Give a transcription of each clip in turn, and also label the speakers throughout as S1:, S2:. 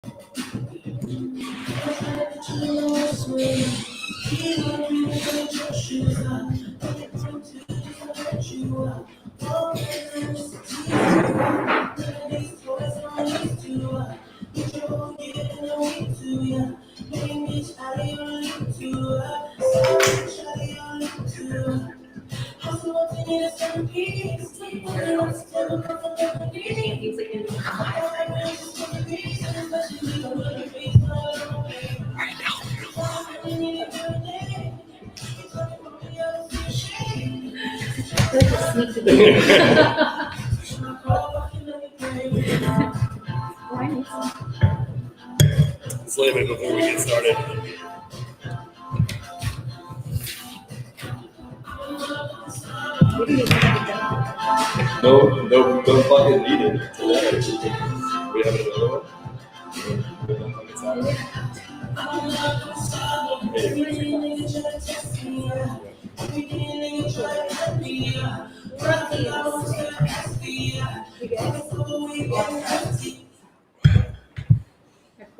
S1: Let's leave it before we get started. No bucket needed today. We have another one.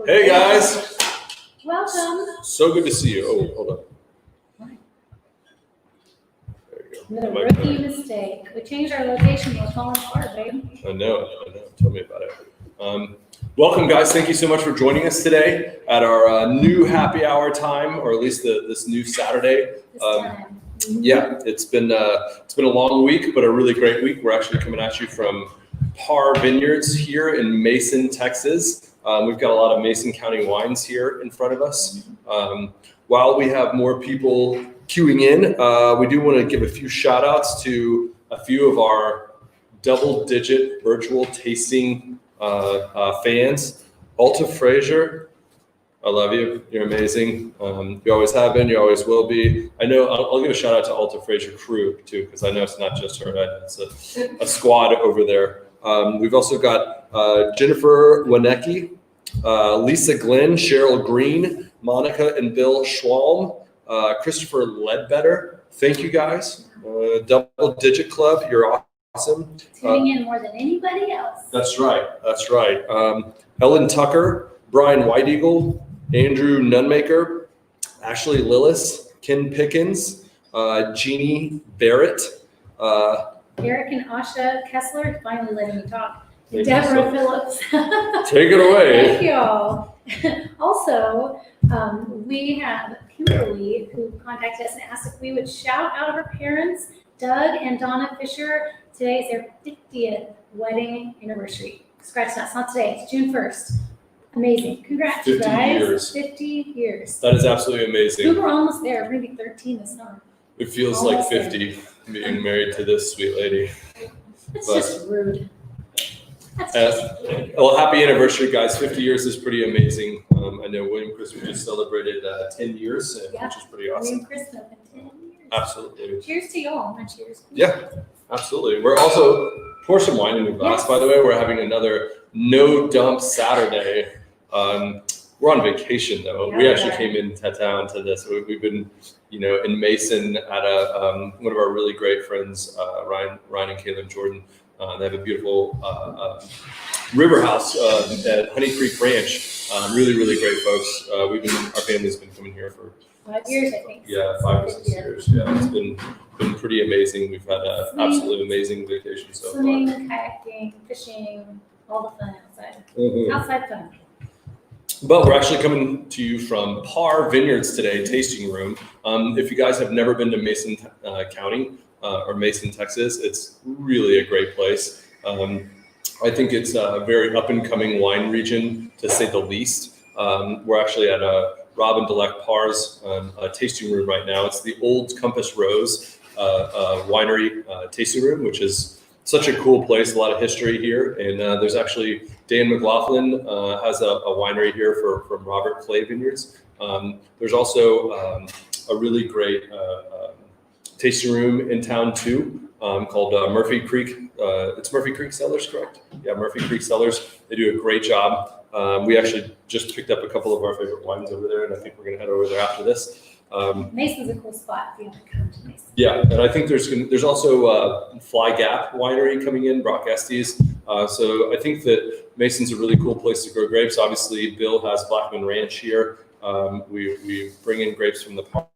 S1: Hey guys.
S2: Welcome.
S1: So good to see you. Oh, hold on.
S2: Another rookie mistake. We changed our location. We're falling apart, babe.
S1: I know. Tell me about it. Welcome, guys. Thank you so much for joining us today at our new happy hour time, or at least this new Saturday. Yeah, it's been a long week, but a really great week. We're actually coming at you from Parr Vineyards here in Mason, Texas. We've got a lot of Mason County wines here in front of us. While we have more people queuing in, we do want to give a few shout outs to a few of our double-digit virtual tasting fans. Alta Frazier, I love you. You're amazing. You always have been. You always will be. I know. I'll give a shout out to Alta Frazier crew too, because I know it's not just her. Right? It's a squad over there. We've also got Jennifer Wanecki, Lisa Glenn, Cheryl Green, Monica and Bill Schwalm, Christopher Ledbetter. Thank you guys. Double Digit Club. You're awesome.
S2: Tuning in more than anybody else.
S1: That's right. Ellen Tucker, Brian White Eagle, Andrew Nunmaker, Ashley Lillis, Ken Pickens, Jeannie Barrett,
S2: Eric and Asha Kessler finally letting me talk. Deborah Phillips.
S1: Take it away.
S2: Thank you all. Also, we have Kimberly who contacted us and asked if we would shout out her parents, Doug and Donna Fisher. Today is their 50th wedding anniversary. Scratch that. It's not today. It's June 1st. Amazing. Congrats,
S1: 50
S2: guys.
S1: years.
S2: 50 years.
S1: That is absolutely amazing.
S2: We were almost there. We're going to be 13 this summer.
S1: It feels
S2: almost
S1: like 50 being married to this sweet lady.
S2: It's just rude.
S1: Well, happy anniversary, guys. 50 years is pretty amazing. I know William Chris, we just celebrated 10 years, which is pretty awesome.
S2: William Chris, 10 years.
S1: Absolutely.
S2: Cheers to y'all. My cheers.
S1: Yeah, absolutely. We're also, pour some wine in your glass, by the way. We're having another no dump Saturday. We're on vacation though. We actually came into town to this. We've been, in Mason at one of our really great friends, Ryan and Caleb Jordan. They have a beautiful river house at Honey Creek Ranch. Really, really great folks. Our family's been coming here for
S2: 5 years, I think.
S1: Yeah, 5 or 6 years. Yeah, it's been pretty amazing. We've had an absolutely amazing vacation so far.
S2: Swimming, kayaking, fishing, all the fun outside.
S1: Mm-hmm.
S2: Outside fun.
S1: But we're actually coming to you from Parr Vineyards today, tasting room. If you guys have never been to Mason County or Mason, Texas, it's really a great place. I think it's a very up-and-coming wine region, to say the least. We're actually at Rob and Delec Parr's tasting room right now. It's the Old Compass Rose winery tasting room, which is such a cool place, a lot of history here. And there's actually, Dan McLaughlin has a winery here from Robert Clay Vineyards. There's also a really great tasting room in town too, called Murphy Creek. It's Murphy Creek Cellars, correct? Yeah, Murphy Creek Cellars. They do a great job. We actually just picked up a couple of our favorite wines over there, and I think we're gonna head over there after this.
S2: Mason's a cool spot if you want to come to Mason.
S1: Yeah, and I think there's also Fly Gap Winery coming in, Brock Estes. So I think that Mason's a really cool place to grow grapes. Obviously, Bill has Blackman Ranch here. We bring in grapes from the Parr.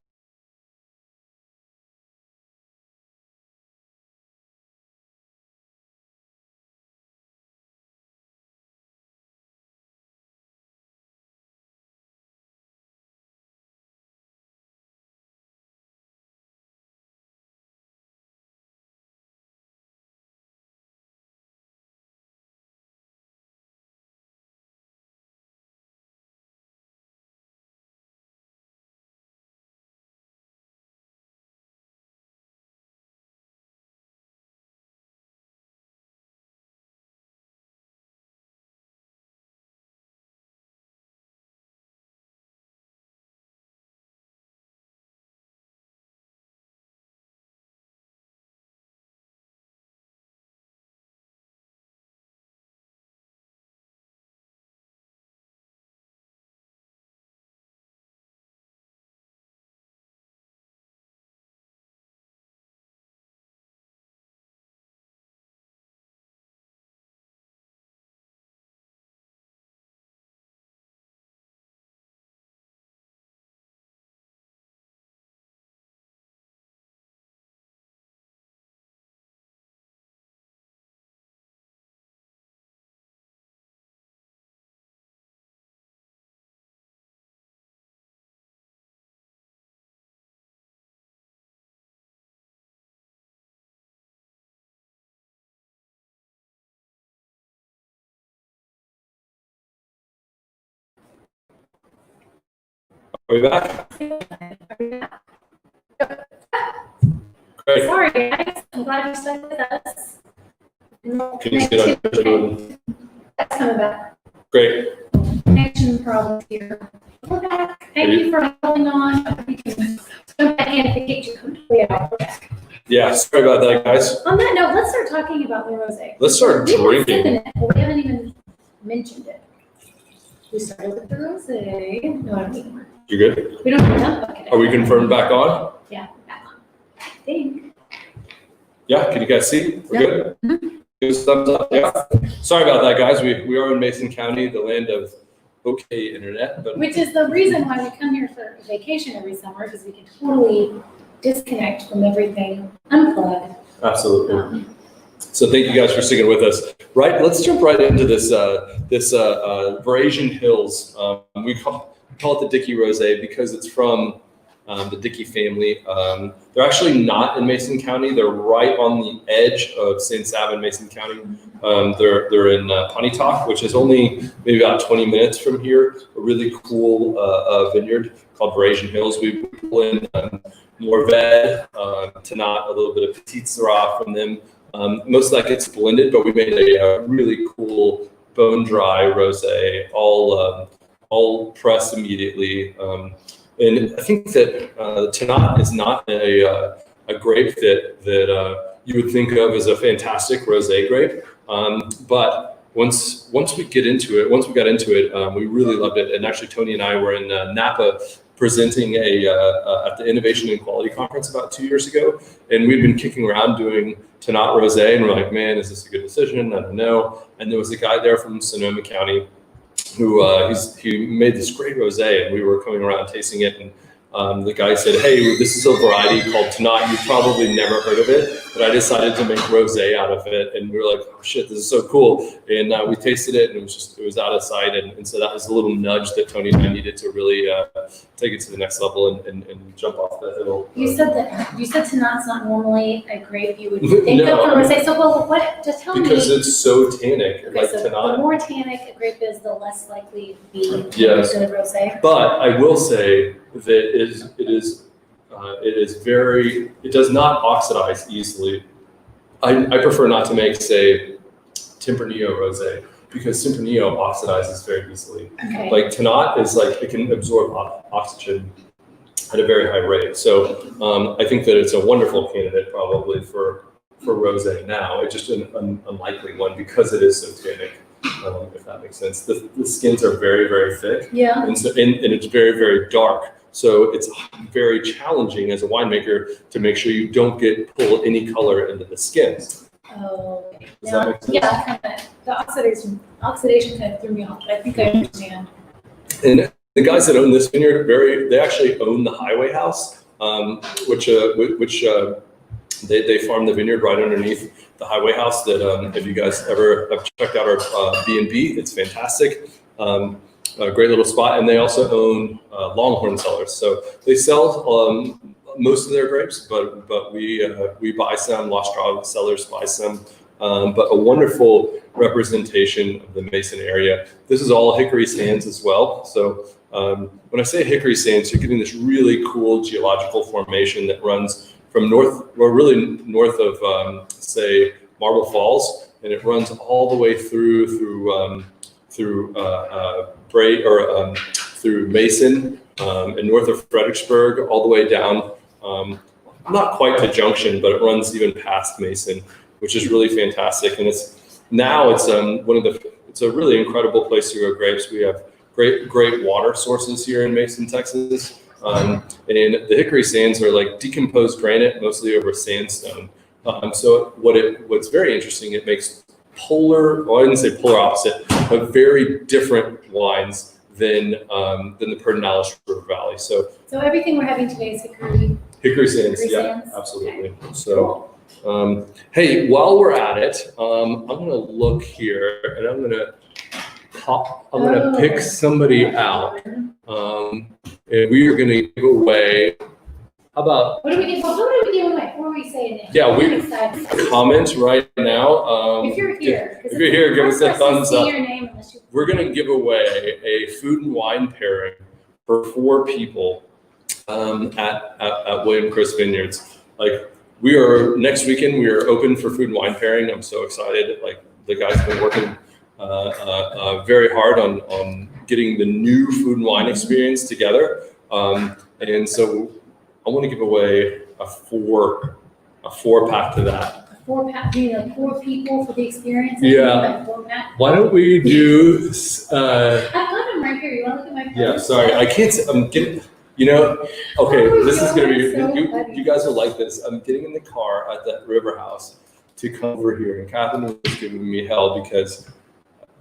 S1: Are we back? Great.
S2: Sorry, guys. I'm glad you stuck with us.
S1: Can you see it?
S2: That's coming back.
S1: Great.
S2: Connection problems here. We're back. Thank you for holding on. You can jump back in if it gets you completely out. We're back.
S1: Yeah, sorry about that, guys.
S2: On that note, let's start talking about the rosé.
S1: Let's start
S2: We've been
S1: drinking.
S2: sipping it, but we haven't even mentioned it. We started with the rosé. No, I don't anymore.
S1: You good?
S2: We don't have enough bucket.
S1: Are we confirmed back on?
S2: Yeah, back on. I think.
S1: Yeah, can you guys see? We're good? Give us a thumbs up. Yeah. Sorry about that, guys. We are in Mason County, the land of okay internet. But
S2: Which is the reason why we come here for a vacation every summer, because we can totally disconnect from everything, unplug.
S1: absolutely. So thank you guys for sticking with us. Right, let's jump right into this Veraison Hills. We call it the Dickey Rosé because it's from the Dickey family. They're actually not in Mason County. They're right on the edge of St. Sab in Mason County. They're in Pontotoc, which is only maybe about 20 minutes from here. A really cool vineyard called Veraison Hills. We pull in Morved, Tannat, a little bit of Petit Syrah from them. Most of that gets blended, but we made a really cool bone dry rosé, all pressed immediately. And I think that Tannat is not a grape that you would think of as a fantastic rosé grape. But once we got into it, we really loved it. And actually, Tony and I were in Napa presenting at the Innovation and Quality Conference about 2 years ago, and we'd been kicking around doing Tannat Rosé, and we're like, man, is this a good decision? I don't know. And there was a guy there from Sonoma County who he made this great rosé, and we were coming around tasting it, and the guy said, hey, this is a variety called Tannat. You've probably never heard of it, but I decided to make rosé out of it. And we were like, oh shit, this is so cool. And we tasted it, and it was out of sight. And so that was a little nudge that Tony and I needed to really take it to the next level and jump off the hill.
S2: You said Tannat's not normally a grape you would think of for rosé. So, well, what? Just tell me.
S1: Because it's so tannic,
S2: Okay,
S1: like
S2: so
S1: Tannat.
S2: the more tannic a grape is, the less likely to be
S1: Yes.
S2: a good rosé.
S1: But I will say that it does not oxidize easily. I prefer not to make, say, Tempranillo rosé, because Tempranillo oxidizes very easily.
S2: Okay.
S1: Like Tannat is like, it can absorb oxygen at a very high rate. So I think that it's a wonderful candidate probably for rosé now. It's just an unlikely one because it is so tannic, if that makes sense. The skins are very, very thick.
S2: Yeah.
S1: And it's very, very dark. So it's very challenging as a winemaker to make sure you don't pull any color into the skins.
S2: Oh,
S1: Does that make sense?
S2: yeah, kind of. The oxidation kind of threw me off, but I think I understand.
S1: And the guys that own this vineyard, they actually own the highway house, which they farm the vineyard right underneath the highway house. That if you guys ever have checked out our B&B, it's fantastic. A great little spot, and they also own Longhorn cellars. So they sell most of their grapes, but we buy some. Lost Draw Cellars buy some. But a wonderful representation of the Mason area. This is all hickory sands as well. So when I say hickory sands, you're getting this really cool geological formation that runs from north of say Marble Falls, and it runs all the way through Bray or through Mason and north of Fredericksburg, all the way down. Not quite to Junction, but it runs even past Mason, which is really fantastic. And it's a really incredible place to grow grapes. We have great water sources here in Mason, Texas. And the hickory sands are like decomposed granite, mostly over sandstone. So what's very interesting, it makes I wouldn't say polar opposite, but very different wines than the Pedernales River Valley. So
S2: everything we're having today is hickory
S1: sands, yeah,
S2: sands?
S1: absolutely.
S2: Okay.
S1: So, hey, while we're at it, I'm gonna look here and I'm gonna pick somebody out, and we are gonna give away. How about?
S2: What do we do before we say it?
S1: Yeah, comment right now.
S2: If you're here,
S1: give us a thumbs up.
S2: Your name
S1: We're gonna give away a food and wine pairing for 4 people at William Chris Vineyards. Like next weekend, we are open for food and wine pairing. I'm so excited. Like the guys have been working very hard on getting the new food and wine experience together. And so I want to give away a 4-pack to that.
S2: A 4-pack, you know, 4 people for the experience.
S1: Yeah.
S2: 4-pack.
S1: Why don't we do?
S2: I've got them right here. You want to look at my phone?
S1: Yeah. Sorry, I can't. I'm getting. You know. Okay. This is gonna be. You guys will like this. I'm getting in the car at that river house to come over here, and Catherine was giving me hell because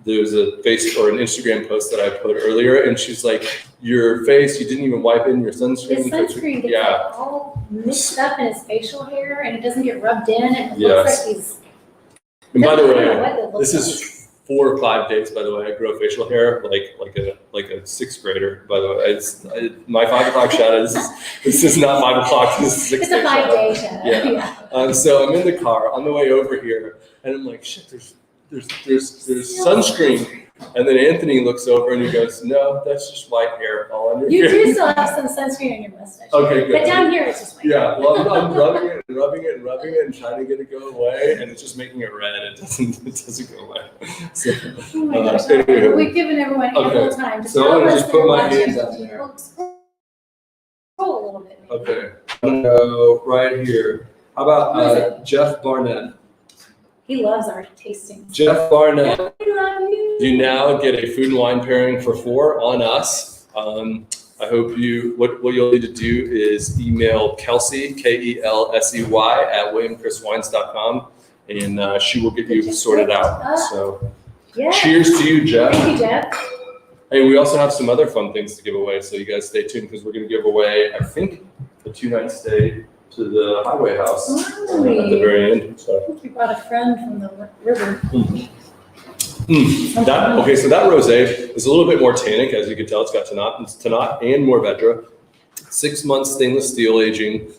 S1: there's a Facebook or an Instagram post that I put earlier, and she's like, "Your face, you didn't even wipe in your sunscreen."
S2: His sunscreen gets like all mixed up in his facial hair, and it doesn't get rubbed in, and it looks like he's.
S1: And by the way, this is 4 or 5 days. By the way, I grow facial hair like a 6th grader. By the way, my 5 o'clock shadow. This is not 5 o'clock. This is 6
S2: It's a 5-day shadow.
S1: Yeah. So I'm in the car on the way over here, and I'm like, shit. There's sunscreen, and then Anthony looks over and he goes, "No, that's just white hair all under
S2: You
S1: here."
S2: do still have some sunscreen on your mustache.
S1: Okay, good.
S2: But down here it's just white.
S1: Yeah, well, I'm rubbing it and trying to get it to go away, and it's just making it red. It doesn't go away. So,
S2: oh my gosh!
S1: anyway.
S2: We've given everyone ample time.
S1: So I'm gonna just put my hands up there.
S2: Scroll a little bit. Maybe.
S1: Okay, I'm gonna go right here. How about Jeff Barnett?
S2: He loves our tasting.
S1: Jeff Barnett.
S2: We love you.
S1: You now get a food and wine pairing for 4 on us. I hope what you'll need to do is email Kelsey, Kelsey, at williamchriswines.com, and she will get you sorted out. So cheers to you, Jeff.
S2: Thank you, Jeff.
S1: Hey, we also have some other fun things to give away, so you guys stay tuned because we're going to give away, I think, a 2-night stay to the highway house at the very end. So.
S2: I think we brought a friend from the river.
S1: So that rosé is a little bit more tannic, as you can tell. It's got Tannat and Mourvedre. 6 months stainless steel aging.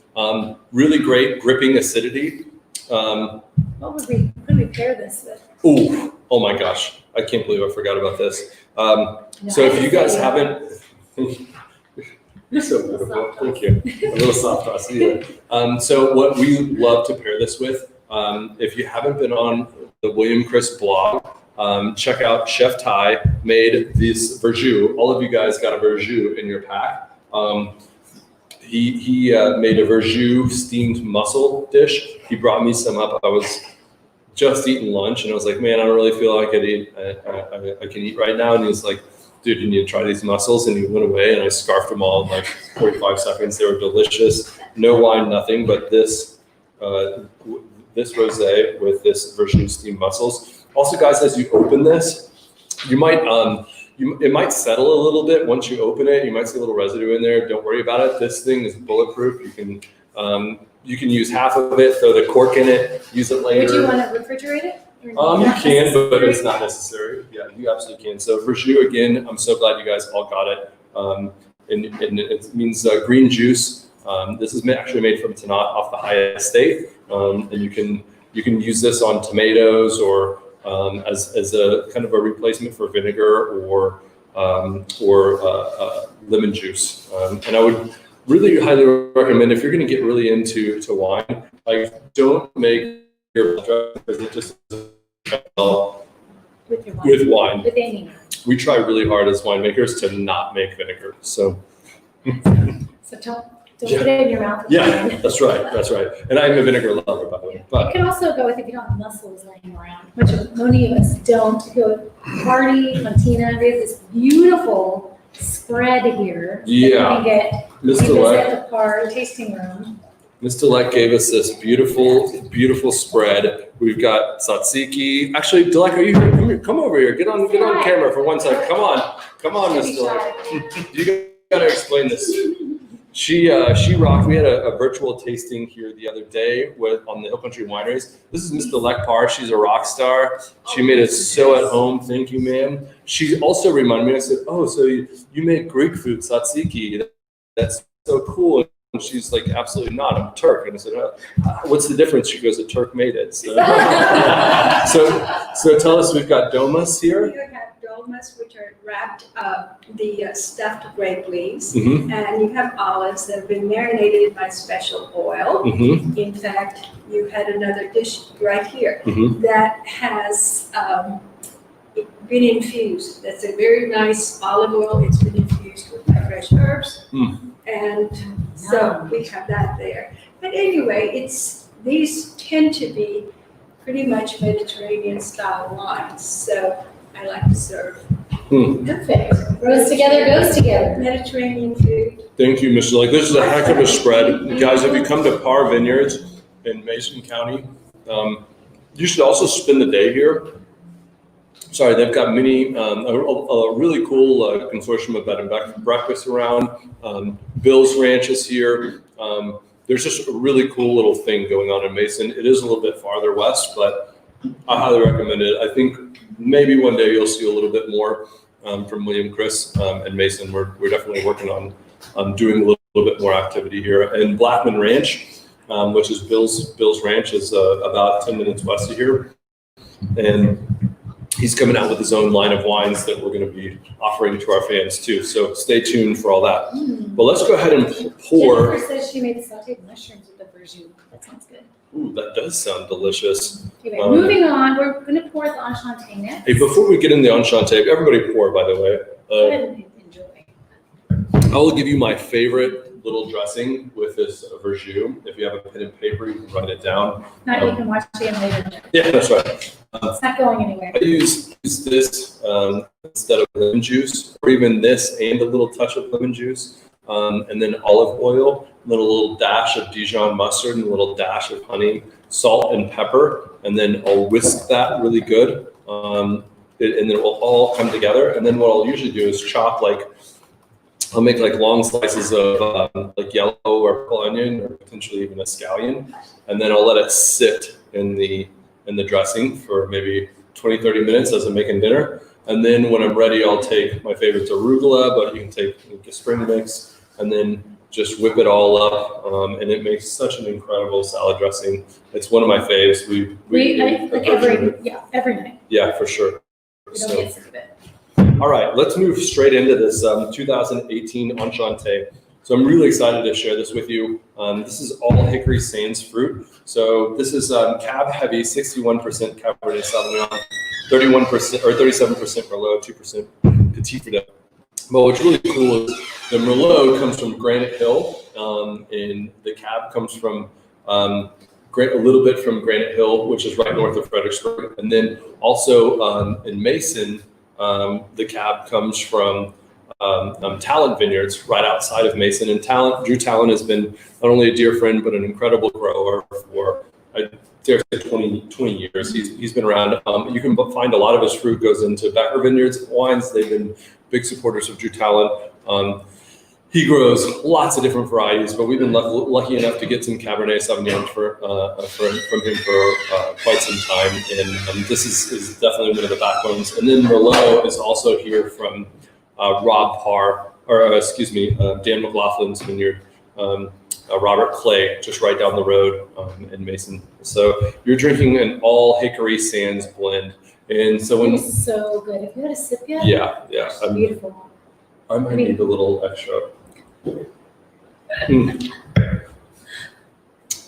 S1: Really great gripping acidity.
S2: What would we pair this with?
S1: Oh my gosh. I can't believe I forgot about this. So if you guys haven't... You're so beautiful. Thank you. A little soft toss. Yeah. So what we love to pair this with, if you haven't been on the William Chris blog, check out Chef Ty made this verjus. All of you guys got a verjus in your pack. He made a verjus steamed mussel dish. He brought me some up. I was just eating lunch, and I was like, man, I don't really feel like I can eat right now. And he was like, dude, you need to try these mussels. And he went away and I scarfed them all in like 45 seconds. They were delicious. No wine, nothing, but this rosé with this Verjus steamed mussels. Also, guys, as you open this, you might, it might settle a little bit once you open it. You might see a little residue in there. Don't worry about it. This thing is bulletproof. You can use half of it, throw the cork in it, use it later.
S2: Would you want to refrigerate it?
S1: You can, but it's not necessary. Yeah, you absolutely can. So Verjus, again, I'm so glad you guys all got it. And it means green juice. This is actually made from Tannat off the high estate, and you can use this on tomatoes or as a kind of a replacement for vinegar or lemon juice. And I would really highly recommend, if you're going to get really into wine, like don't make your dressing because it just with wine.
S2: With any.
S1: We try really hard as winemakers to not make vinegar. So
S2: don't put it in your mouth.
S1: Yeah, that's right. And I'm a vinegar lover, by the way. But
S2: you can also go with, if you don't have mussels laying around, which many of us don't, go Party, Montina. We have this beautiful spread here.
S1: Yeah.
S2: That you can get.
S1: Mr. Leck.
S2: At the Parr tasting room.
S1: Mr. Leck gave us this beautiful spread. We've got tzatziki. Actually, Dilek, are you here? Come over here. Get on camera for one second. Come on, Mr. Leck. You gotta explain this. She rocked. We had a virtual tasting here the other day on the Hill Country Wineries. This is Mr. Leck Parr. She's a rock star. She made it so at home. Thank you, ma'am. She also reminded me. I said, "Oh, so you make Greek food, tzatziki? That's so cool." And she's like, "Absolutely not. I'm Turk." And I said, "What's the difference?" She goes, "A Turk made it." So, so tell us, we've got domas here.
S3: You have domas, which are wrapped the stuffed grape leaves,
S1: Mm-hmm.
S3: and you have olives that have been marinated by special oil.
S1: Mm-hmm.
S3: In fact, you had another dish right here
S1: Mm-hmm.
S3: that has been infused. That's a very nice olive oil. It's been infused with fresh herbs.
S1: Mm.
S3: And so we have that there. But anyway, these tend to be pretty much Mediterranean style wines. So I like to serve
S2: Perfect. Rose together, goes together.
S3: Mediterranean food.
S1: Thank you, Mr. Leck. This is a heck of a spread. Guys, if you come to Parr Vineyards in Mason County, you should also spend the day here. Sorry, they've got many, a really cool consortium of bed and breakfast around. Bill's Ranch is here. There's just a really cool little thing going on in Mason. It is a little bit farther west, but I highly recommend it. I think maybe one day you'll see a little bit more from William, Chris, and Mason. We're definitely working on doing a little bit more activity here. And Blackman Ranch, which is Bill's Ranch, is about 10 minutes west of here. And he's coming out with his own line of wines that we're going to be offering to our fans too. So stay tuned for all that. But let's go ahead and pour.
S2: Jennifer says she made the sauteed mushrooms with the Verjus. That sounds good.
S1: Ooh, that does sound delicious.
S2: Okay, moving on, we're going to pour the Enchanté next.
S1: Hey, before we get in the Enchanté, everybody pour, by the way.
S2: Go ahead and enjoy.
S1: I will give you my favorite little dressing with this Verjus. If you have a pen and paper, you can write it down.
S2: Now you can watch it again later.
S1: Yeah, that's right.
S2: It's not going anywhere.
S1: I use this instead of lemon juice, or even this and a little touch of lemon juice, and then olive oil, and then a little dash of Dijon mustard, and a little dash of honey, salt and pepper, and then I'll whisk that really good, and then it will all come together. And then what I'll usually do is chop I'll make long slices of yellow or purple onion, or potentially even a scallion, and then I'll let it sit in the dressing for maybe 20-30 minutes as I'm making dinner. And then when I'm ready, I'll take my favorite's arugula, but you can take a spring mix, and then just whip it all up, and it makes such an incredible salad dressing. It's one of my faves.
S2: Every night.
S1: Yeah, for sure.
S2: We don't get sick of it.
S1: All right, let's move straight into this 2018 Enchanté. So I'm really excited to share this with you. This is all Hickory Sands fruit. So this is Cab Heavy, 61% Cabernet Sauvignon, 31% or 37% Merlot, 2% Petit Verdot. But what's really cool is the Merlot comes from Granite Hill, and the Cab comes from a little bit from Granite Hill, which is right north of Fredericksburg. And then also in Mason, The cab comes from Talent Vineyards right outside of Mason. And Drew Talent has been not only a dear friend, but an incredible grower for, I dare say, 20 years. He's been around. You can find a lot of his fruit goes into Becker Vineyards wines. They've been big supporters of Drew Talent. He grows lots of different varieties, but we've been lucky enough to get some Cabernet Sauvignon from him for quite some time. And this is definitely one of the backbones. And then Merlot is also here from Parr, Dan McLaughlin's vineyard, Robert Clay, just right down the road in Mason. So you're drinking an all hickory sands blend. And so
S2: It's so good. Have you had a sip yet?
S1: Yeah.
S2: It's beautiful.
S1: I might need a little extra. I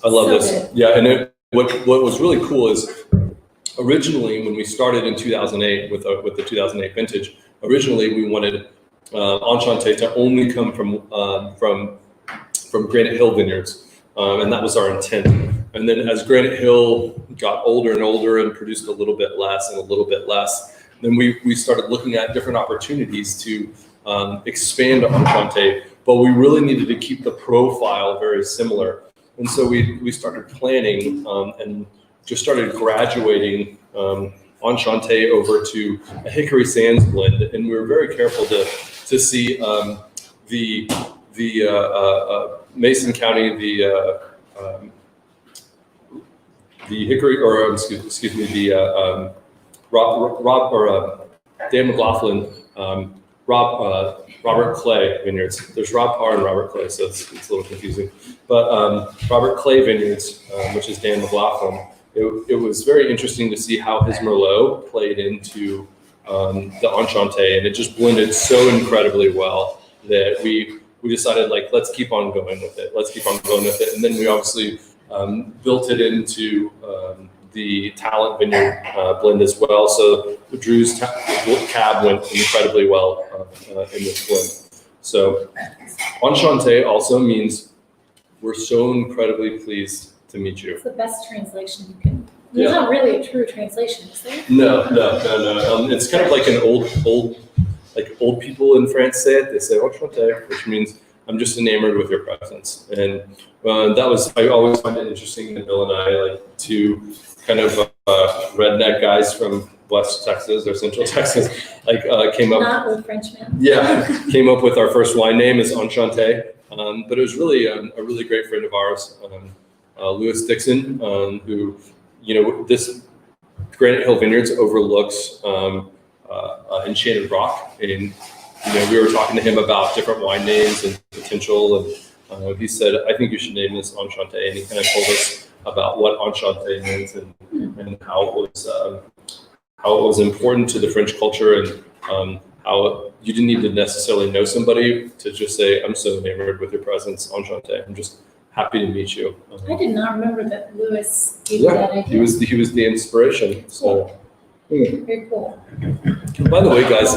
S1: love
S2: So
S1: this.
S2: good.
S1: Yeah, and what was really cool is originally when we started in 2008 with the 2008 vintage, originally we wanted Enchanté to only come from Granite Hill Vineyards, and that was our intent. And then as Granite Hill got older and older and produced a little bit less and a little bit less, then we started looking at different opportunities to expand Enchanté, but we really needed to keep the profile very similar. And so we started planning and just started graduating Enchanté over to a Hickory Sands blend. And we were very careful to see the Mason County, the Hickory, or excuse me, the Dan McLaughlin, Robert Clay Vineyards. There's Rob Parr and Robert Clay, so it's a little confusing. But Robert Clay Vineyards, which is Dan McLaughlin, it was very interesting to see how his Merlot played into the Enchanté, and it just blended so incredibly well that we decided, like, let's keep on going with it. And then we obviously built it into the Talent Vineyard blend as well. So Drew's cab went incredibly well in this blend. So Enchanté also means we're so incredibly pleased to meet you.
S2: It's the best translation you can. It's not really a true translation, is there?
S1: No. It's kind of like an old people in France say it. They say Enchanté, which means I'm just enamored with your presence. And I always find it interesting that Bill and I, like two kind of redneck guys from West Texas or Central Texas, came up.
S2: Not old Frenchmen.
S1: Yeah, came up with our first wine name is Enchanté. But it was really a really great friend of ours, Louis Dixon, who, this Granite Hill Vineyards overlooks Enchanted Rock. And, we were talking to him about different wine names and potential. And he said, I think you should name this Enchanté. And he kind of told us about what Enchanté means and how it was important to the French culture, and how you didn't need to necessarily know somebody to just say, I'm so enamored with your presence, Enchanté. I'm just happy to meet you.
S2: I did not remember that Louis gave you that idea.
S1: he was the inspiration. So
S2: Very cool.
S1: by the way, guys,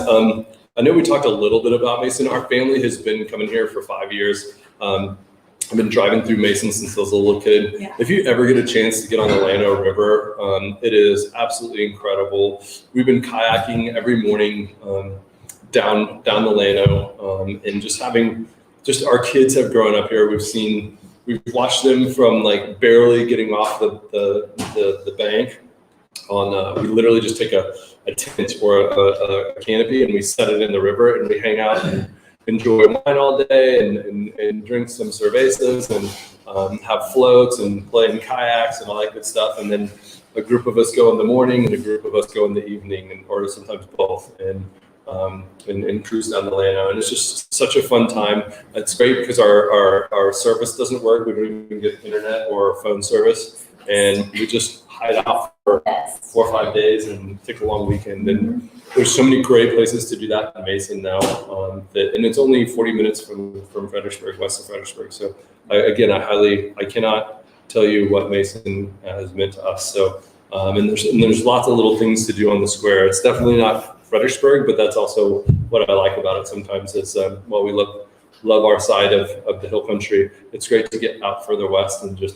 S1: I know we talked a little bit about Mason. Our family has been coming here for 5 years. I've been driving through Mason since I was a little kid.
S3: Yeah.
S1: If you ever get a chance to get on the Llano River, it is absolutely incredible. We've been kayaking every morning down the Llano, and just our kids have grown up here. We've watched them from like barely getting off the bank. We literally just take a tent or a canopy and we set it in the river and we hang out and enjoy wine all day and drink some cervezas and have floats and play in kayaks and all that good stuff. And then a group of us go in the morning and a group of us go in the evening, or sometimes both, and cruise down the Llano. And it's just such a fun time. It's great because our service doesn't work. We don't even get internet or phone service. And we just hide out for 4 or 5 days and take a long weekend. And there's so many great places to do that in Mason now. And it's only 40 minutes from Fredericksburg, west of Fredericksburg. So I cannot tell you what Mason has meant to us. So, and there's lots of little things to do on the square. It's definitely not Fredericksburg, but that's also what I like about it sometimes is, while we love our side of the hill country, it's great to get out further west and just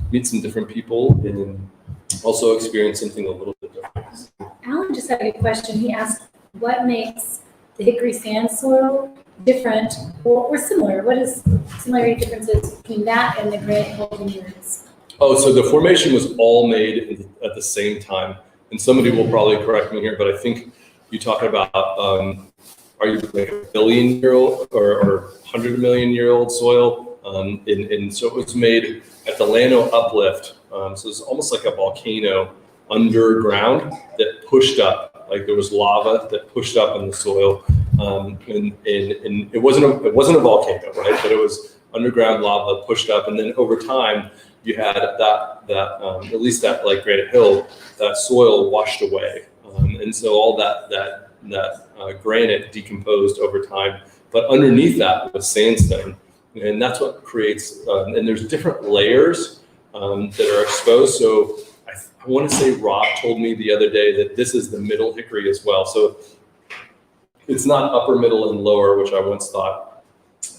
S1: meet some different people and also experience something a little bit different.
S2: Alan just had a good question. He asked, what makes the hickory sand soil different or similar? What is similarity differences between that and the Granite Hill Vineyards?
S1: Oh, so the formation was all made at the same time. And somebody will probably correct me here, but I think you talking about, are you like a billion-year-old or 100 million year old soil? And so it was made at the Llano Uplift. So it's almost like a volcano underground that pushed up, like there was lava that pushed up in the soil. And it wasn't a volcano, right? But it was underground lava pushed up. And then over time, you had that at least that like Granite Hill, that soil washed away. And so all that granite decomposed over time. But underneath that was sandstone. And that's what creates, and there's different layers that are exposed. So I want to say Rob told me the other day that this is the middle hickory as well. So it's not upper, middle, and lower, which I once thought,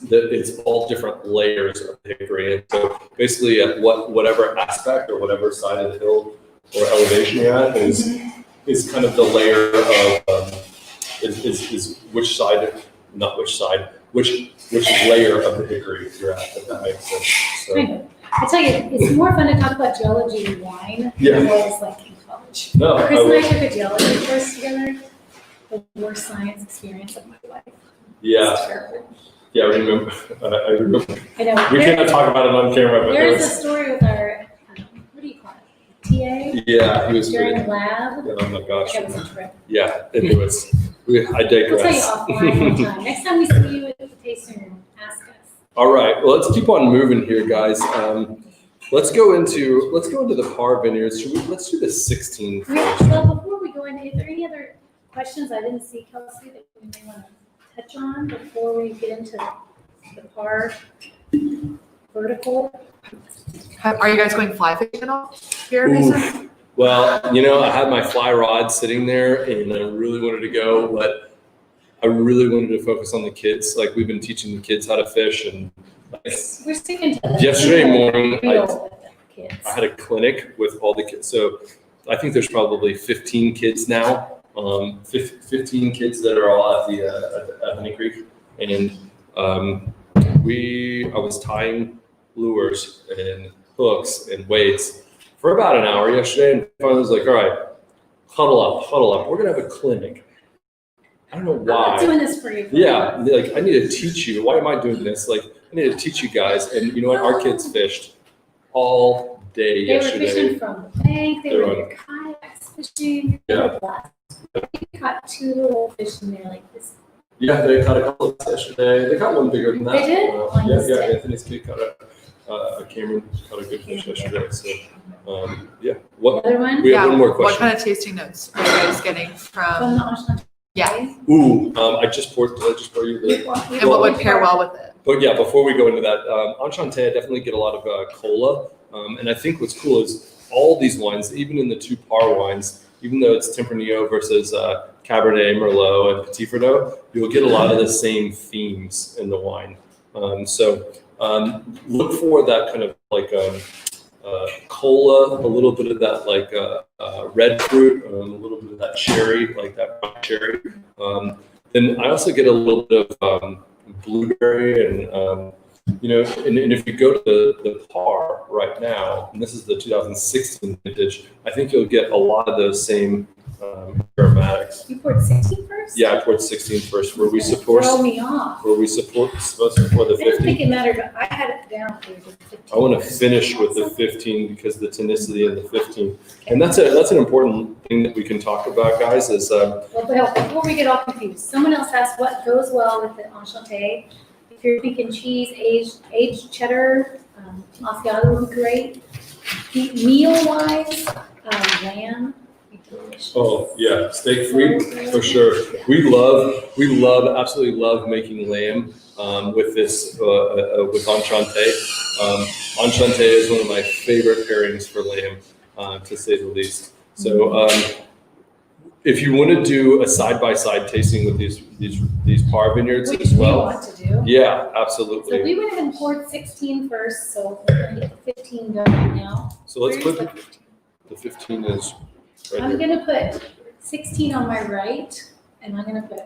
S1: that it's all different layers of hickory. And so basically at whatever aspect or whatever side of the hill or elevation you're at is kind of the layer of, is which side, not which side, which layer of the hickory you're at, if that makes sense. So,
S2: I tell you, it's more fun to talk about geology and wine
S1: Yeah.
S2: than it was like in college.
S1: no,
S2: Chris and I
S1: will-
S2: took a geology course together. The worst science experience of my life.
S1: yeah,
S2: It's terrible.
S1: yeah, I remember. I remember.
S2: I know.
S1: We cannot talk about it on camera, but
S2: There's a story with our, what do you call it? TA?
S1: yeah, he was
S2: During
S1: great.
S2: the lab.
S1: Oh my gosh.
S2: That was a trip.
S1: Yeah, anyways, I
S2: We'll tell you
S1: digress.
S2: offline one time. Next time we see you at the tasting room, ask us.
S1: All right, well, let's keep on moving here, guys. Let's go into the Parr Vineyards. Let's do the 16 first.
S2: Well, before we go in, is there any other questions I didn't see, Kelsey, that we may want to touch on before we get into the Parr vertical?
S4: Are you guys going fly fishing at all here, Mason?
S1: Well, I had my fly rod sitting there, and I really wanted to go, but I really wanted to focus on the kids. Like we've been teaching the kids how to fish, and like,
S2: We're sticking to the
S1: Yesterday morning,
S2: real with the kids.
S1: I had a clinic with all the kids. So I think there's probably 15 kids now. 15 kids that are all at the Honey Creek, and I was tying lures and hooks and weights for about an hour yesterday, and finally was like, all right, huddle up. We're gonna have a clinic. I don't know
S2: I'm not
S1: why.
S2: doing this for you.
S1: Yeah, like I need to teach you. Why am I doing this? Like I need to teach you guys. And you know what? Our kids fished all day
S2: They were
S1: yesterday.
S2: fishing from the bank, they
S1: They
S2: were
S1: were
S2: in their kayaks fishing. They
S1: Yeah.
S2: were blessed. We caught 2 little fish in there like this.
S1: Yeah, they caught a couple of yesterday. They caught one bigger than that.
S2: They did? On
S1: Yeah,
S2: this
S1: yeah.
S2: day?
S1: Anthony's kid caught a Cameron caught a good fish yesterday. So, yeah.
S2: The
S1: What?
S2: other one,
S1: We have one more
S4: What
S1: question.
S4: kind of tasting notes are you guys getting
S2: from
S4: from?
S2: the Enchanté.
S4: Yeah.
S1: Ooh, did I just pour you the?
S4: And what would pair well with it?
S1: But yeah, before we go into that, Enchanté, I definitely get a lot of cola. And I think what's cool is all these wines, even in the 2 Parr wines, even though it's Tempranillo versus Cabernet Merlot and Petit Verdot, you'll get a lot of the same themes in the wine. So look for that kind of like cola, a little bit of that like red fruit, a little bit of that cherry, like that black cherry. Then I also get a little bit of blueberry and and if you go to the Parr right now, and this is the 2016 vintage, I think you'll get a lot of those same aromatics.
S2: You poured 16 first?
S1: Yeah, I poured 16 first, where we support
S2: Throw me off.
S1: supposed to pour the
S2: I didn't
S1: 15.
S2: think it mattered, but I had it down for the 15.
S1: I want to finish with the 15 because the tonicity of the 15, and that's an important thing that we can talk about, guys. Is
S2: Well, before we get all confused, someone else asked what goes well with the Enchanté. If you're thinking cheese, aged cheddar, Asiago would be great. Meal-wise, lamb would be delicious.
S1: oh yeah, steak free for sure. We absolutely love making lamb with this with Enchanté. Enchanté is one of my favorite pairings for lamb, to say the least. So if you want to do a side-by-side tasting with these Parr Vineyards
S2: Which
S1: as
S2: we
S1: well,
S2: want to do.
S1: yeah,
S2: So
S1: absolutely.
S2: we went ahead and poured 16 first, so we're gonna get the 15 going right now.
S1: So let's
S2: Where's
S1: put
S2: the 15?
S1: the 15 is right
S2: I'm
S1: here.
S2: gonna put 16 on my right and I'm gonna put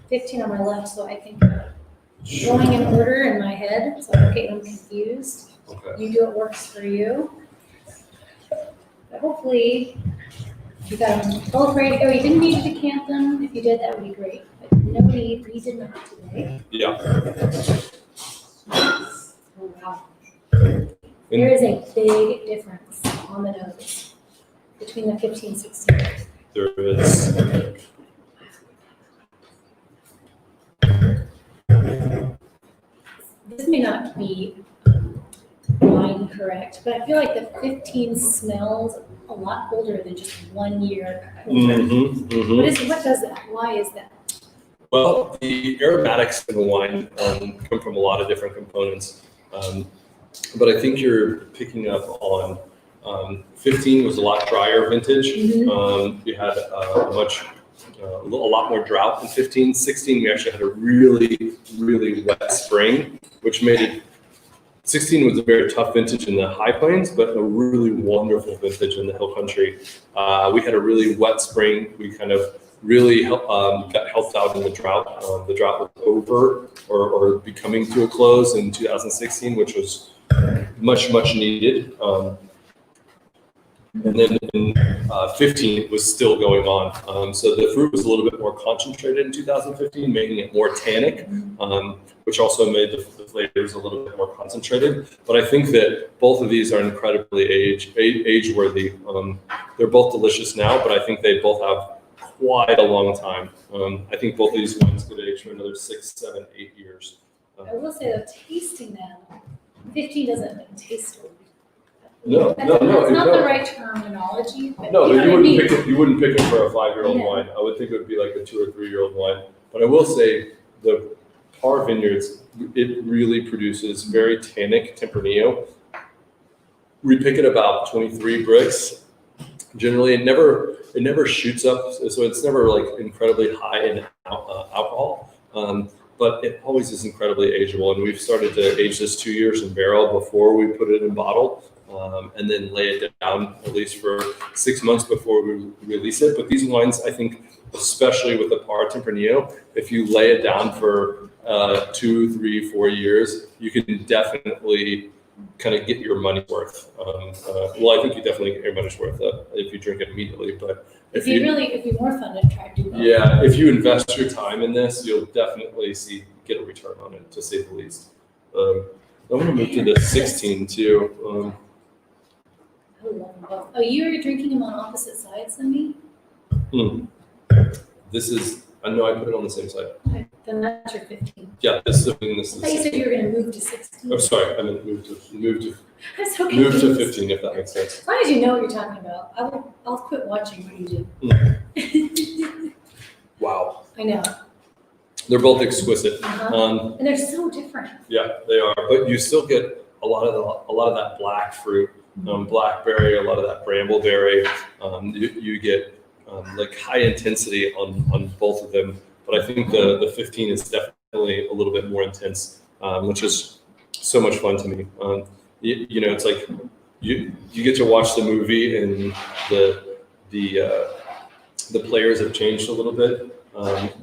S2: 15 on my left, so I think going in order in my head, so I don't get them confused.
S1: Okay.
S2: You do what works for you. But hopefully, you got them both ready to go. You didn't need to decant them. If you did, that would be great. But no need, we did not today.
S1: Yeah.
S2: Oh, wow. There is a big difference on the nose between the 15, 16.
S1: There is.
S2: This may not be wine correct, but I feel like the 15 smells a lot older than just 1 year older. What does that? Why is that?
S1: Well, the aromatics in the wine come from a lot of different components. But I think you're picking up on 15 was a lot drier vintage. We had a lot more drought in 15. 16, we actually had a really, really wet spring, which made it, 16 was a very tough vintage in the high plains, but a really wonderful vintage in the hill country. We had a really wet spring. We kind of really got helped out in the drought. The drought was over or becoming to a close in 2016, which was much, much needed. And then in 15, it was still going on. So the fruit was a little bit more concentrated in 2015, making it more tannic, which also made the flavors a little bit more concentrated. But I think that both of these are incredibly age-worthy. They're both delicious now, but I think they both have quite a long time. I think both of these wines could age for another 6, 7, 8 years.
S2: I will say though, tasting them, 15 doesn't taste old.
S1: No.
S2: That's not the right terminology. But
S1: No,
S2: you
S1: but
S2: know what I mean.
S1: you wouldn't pick it for a 5-year-old
S2: No.
S1: wine. I would think it would be like a 2 or 3-year-old wine. But I will say the Parr Vineyards, it really produces very tannic Tempranillo. We pick it about 23 bricks. Generally, it never shoots up, so it's never like incredibly high in alcohol. But it always is incredibly ageable, and we've started to age this 2 years in barrel before we put it in bottle. And then lay it down at least for 6 months before we release it. But these wines, I think, especially with the Parr Tempranillo, if you lay it down for 2, 3, 4 years, you can definitely kind of get your money's worth. Well, I think you definitely get your money's worth if you drink it immediately. But
S2: it'd be more fun to try to do both.
S1: Yeah, if you invest your time in this, you'll definitely get a return on it, to say the least. I want to move to the 16 too.
S2: I love them both. Oh, you were drinking them on opposite sides than me?
S1: This is, I know I put it on the same side.
S2: Okay, then that's your 15.
S1: Yeah, this is
S2: I thought you said you were going to move to 16.
S1: Oh, sorry, I meant move to
S2: I'm so
S1: move to
S2: confused.
S1: 15, if that makes sense.
S2: As long as you know what you're talking about, I'll quit watching what you do.
S1: Wow,
S2: I know.
S1: they're both exquisite.
S2: And they're so different.
S1: Yeah, they are, but you still get a lot of that black fruit, blackberry, a lot of that brambleberry. You get like high intensity on both of them, but I think the 15 is definitely a little bit more intense, which is so much fun to me. You know, it's like you get to watch the movie and the players have changed a little bit,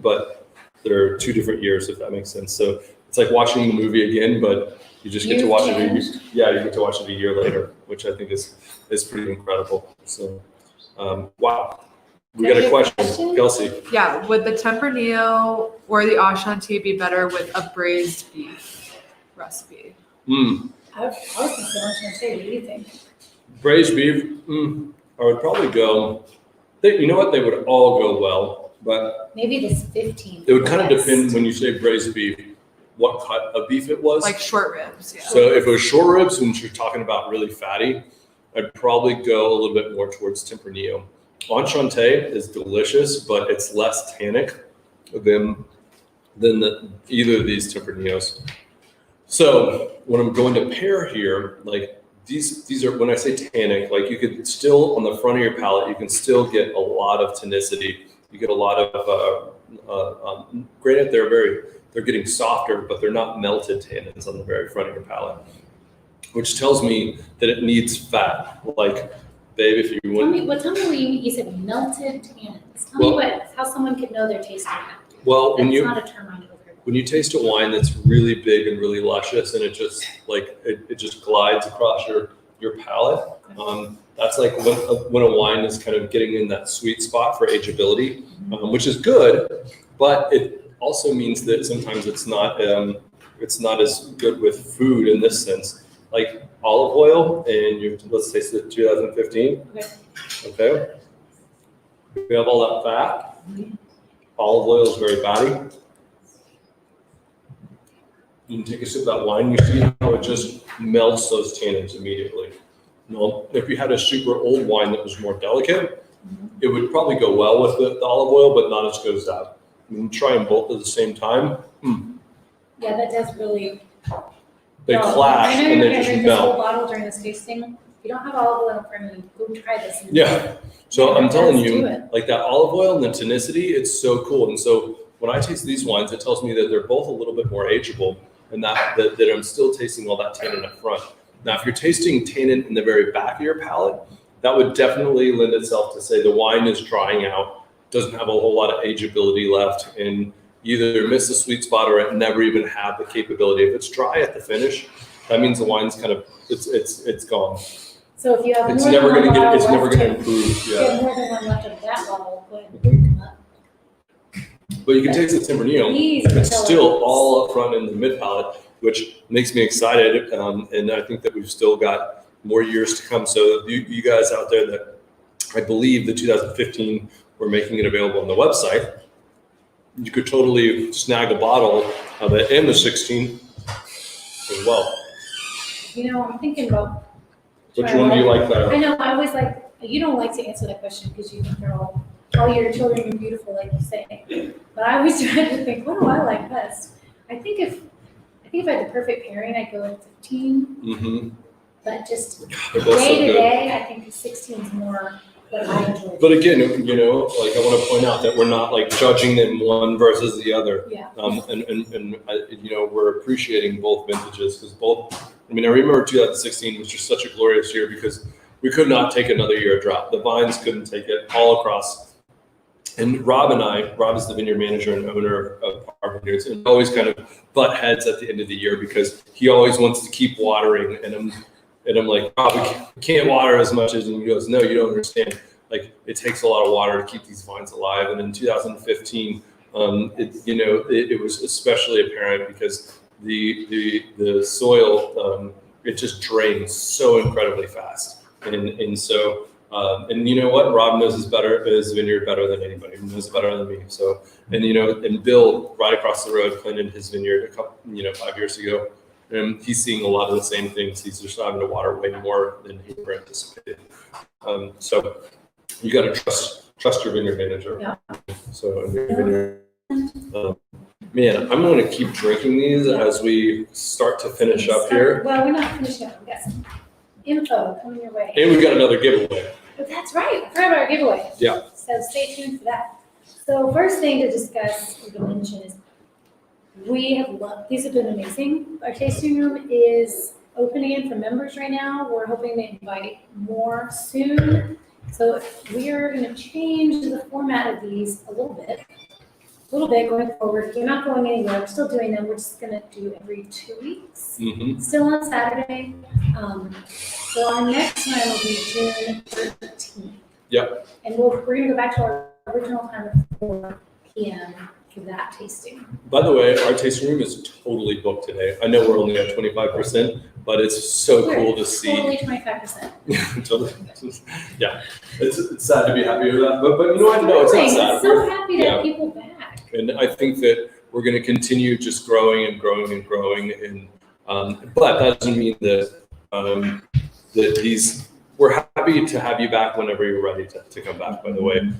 S1: but they're 2 different years, if that makes sense. So it's like watching the movie again, but you just get to watch it. You get to watch it a year later, which I think is pretty incredible. So, wow. We got a question, Kelsey.
S4: Yeah, would the Tempranillo or the Enchanté be better with a braised beef recipe?
S2: I was going to say, what do you think?
S1: Braised beef. I would probably go. You know what? They would all go well, but
S2: Maybe this 15.
S1: it would kind of depend when you say braised beef, what cut of beef it was.
S4: Like short ribs, yeah.
S1: So if it was short ribs, when you're talking about really fatty, I'd probably go a little bit more towards Tempranillo. Enchanté is delicious, but it's less tannic than either of these Tempranillos. So when I'm going to pair here, like these are, when I say tannic, like you could still, on the front of your palate, you can still get a lot of tonicity. You get a lot of, granted, they're getting softer, but they're not melted tannins on the very front of your palate, which tells me that it needs fat. Like babe, if you
S2: Tell
S1: want.
S2: me what you said melted tannins. Tell
S1: Well-
S2: me how someone could know they're tasting that.
S1: Well,
S2: That's not a term I know.
S1: when you taste a wine that's really big and really luscious, and it just like it just glides across your palate. That's like when a wine is kind of getting in that sweet spot for ageability, which is good, but it also means that sometimes it's not as good with food in this sense. Like olive oil, and let's taste it 2015. Okay. We have all that fat. Olive oil is very fatty. You can take a sip of that wine, you see how it just melts those tannins immediately. If you had a super old wine that was more delicate, it would probably go well with the olive oil, but not as good as that. You try them both at the same time.
S2: Yeah, that does really.
S1: They clash
S2: I know
S1: and
S2: you're
S1: they
S2: gonna
S1: just
S2: drink this whole
S1: melt.
S2: bottle during this tasting. If you don't have olive oil in front of you, go try this.
S1: Yeah. So
S2: Yeah,
S1: I'm telling
S2: let's do
S1: you,
S2: it.
S1: like that olive oil and the tonicity, it's so cool. And so when I taste these wines, it tells me that they're both a little bit more ageable, and that I'm still tasting all that tannin up front. Now, if you're tasting tannin in the very back of your palate, that would definitely lend itself to say the wine is drying out, doesn't have a whole lot of ageability left, and either miss the sweet spot or it never even had the capability. If it's dry at the finish, that means the wine's kind of it's gone.
S2: So if you have
S1: It's
S2: more
S1: never
S2: than
S1: gonna
S2: one
S1: get.
S2: bottle
S1: It's never
S2: left
S1: gonna
S2: of-
S1: improve.
S2: If you
S1: Yeah.
S2: have more than one left of that bottle, go ahead and drink them up.
S1: But you can taste the Tempranillo.
S2: These
S1: It's
S2: are
S1: still
S2: killers.
S1: all up front in the mid palate, which makes me excited. And I think that we've still got more years to come. So you guys out there that I believe the 2015, we're making it available on the website. You could totally snag a bottle of it and the 16 as well.
S2: You know, I'm thinking about.
S1: Which one do you like
S2: I
S1: better?
S2: know, I always like, you don't like to answer that question because you think they're all your children are beautiful, like you say. But I always try to think, what do I like best? I think if I had the perfect pairing, I'd go with 15.
S1: Mm-hmm.
S2: But just
S1: They're both so
S2: day to
S1: good.
S2: day, I think 16 is more what I enjoy.
S1: But again, like I want to point out that we're not like judging them one versus the other.
S2: Yeah.
S1: We're appreciating both vintages because both. I mean, I remember 2016 was just such a glorious year because we could not take another year of drought. The vines couldn't take it all across. And Rob is the vineyard manager and owner of Parr Vineyards, and always kind of butt heads at the end of the year because he always wants to keep watering, and I'm like, Rob, we can't water as much as, and he goes, no, you don't understand. Like, it takes a lot of water to keep these vines alive. And in 2015, it was especially apparent because the soil, it just drains so incredibly fast. And so, and you know what? Rob knows his vineyard better than anybody. He knows it better than me. So, and Bill, right across the road, planted his vineyard 5 years ago. And he's seeing a lot of the same things. He's just having to water way more than he ever anticipated. So you got to trust your vineyard manager.
S2: Yeah.
S1: So in your vineyard, man, I'm going to keep drinking these as we start to finish up here.
S2: Well, we're not finishing up. We got some info coming your way.
S1: And we've got another giveaway.
S2: But that's right. I forgot about our giveaway.
S1: Yeah.
S2: So stay tuned for that. So first thing to discuss or to mention is these have been amazing. Our tasting room is open again for members right now. We're hoping to invite more soon. So we are going to change the format of these a little bit going forward. We're not going anywhere. We're still doing them. We're just going to do every 2 weeks.
S1: Mm-hmm.
S2: Still on Saturday. So our next time will be June 13th.
S1: Yep.
S2: And we're going to go back to our original time of 4 p.m. for that tasting.
S1: By the way, our tasting room is totally booked today. I know we're only at 25%, but it's so cool to see.
S2: Totally 25%.
S1: Totally. Yeah, it's sad to be happy with that, but you know what? No, it's not sad.
S2: I'm so happy to
S1: Yeah.
S2: have people back.
S1: And I think that we're going to continue just growing and growing and growing, and but that doesn't mean that we're happy to have you back whenever you're ready to come back, by the way.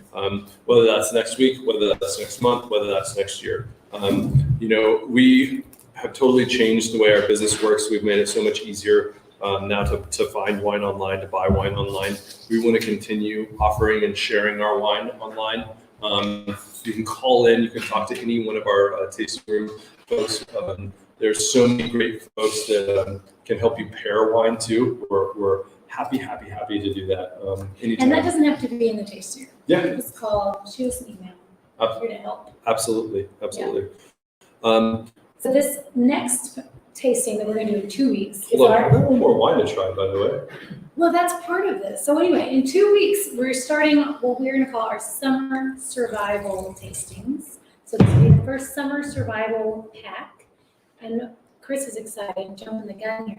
S1: Whether that's next week, whether that's next month, whether that's next year. We have totally changed the way our business works. We've made it so much easier now to find wine online, to buy wine online. We want to continue offering and sharing our wine online. You can call in, you can talk to any one of our tasting room folks. There's so many great folks that can help you pair wine too. We're happy to do that anytime.
S2: And that doesn't have to be in the tasting room.
S1: Yeah.
S2: Just call, shoot us an email. I'm here to help.
S1: Absolutely.
S2: So this next tasting that we're going to do in 2 weeks is
S1: Look,
S2: our.
S1: I got one more wine to try, by the way.
S2: Well, that's part of this. So anyway, in 2 weeks, we're starting what we're going to call our summer survival tastings. So this will be the first summer survival pack. And Chris is excited, I'm jumping the gun here.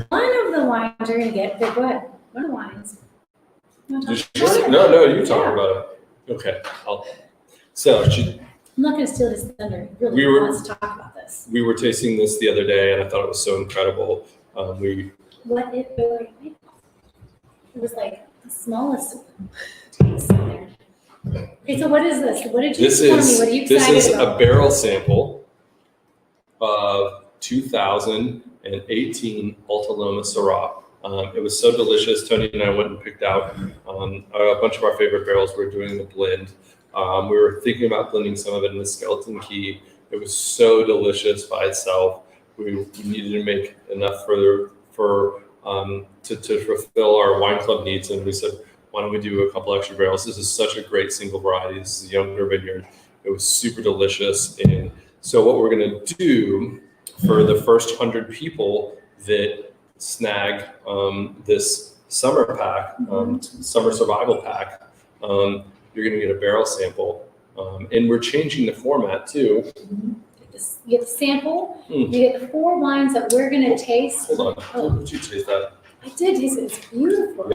S2: One of the wines you're going to get, go ahead. One of the wines. You wanna talk about it?
S1: No, you talk
S2: Yeah.
S1: about it. Okay. So
S2: I'm not going to steal his thunder. He really
S1: We were-
S2: wants to talk about this.
S1: we were tasting this the other day, and I thought it was so incredible.
S2: What it was like the smallest taste in there. Okay, so what is this? What did you
S1: This
S2: tell me?
S1: is
S2: What are you
S1: this
S2: excited
S1: is
S2: about?
S1: a barrel sample of 2018 Alta Loma Syrah. It was so delicious. Tony and I went and picked out a bunch of our favorite barrels. We're doing the blend. We were thinking about blending some of it in the Skeleton Key. It was so delicious by itself. We needed to make enough to fulfill our wine club needs, and we said, why don't we do a couple extra barrels? This is such a great single variety. This is a younger vineyard. It was super delicious. And so what we're going to do for the first 100 people that snag this summer pack, summer survival pack, you're going to get a barrel sample. And we're changing the format too.
S2: You get the sample. You get the 4 wines that we're going to taste.
S1: Hold on. Did you taste that?
S2: I did taste it. It's beautiful.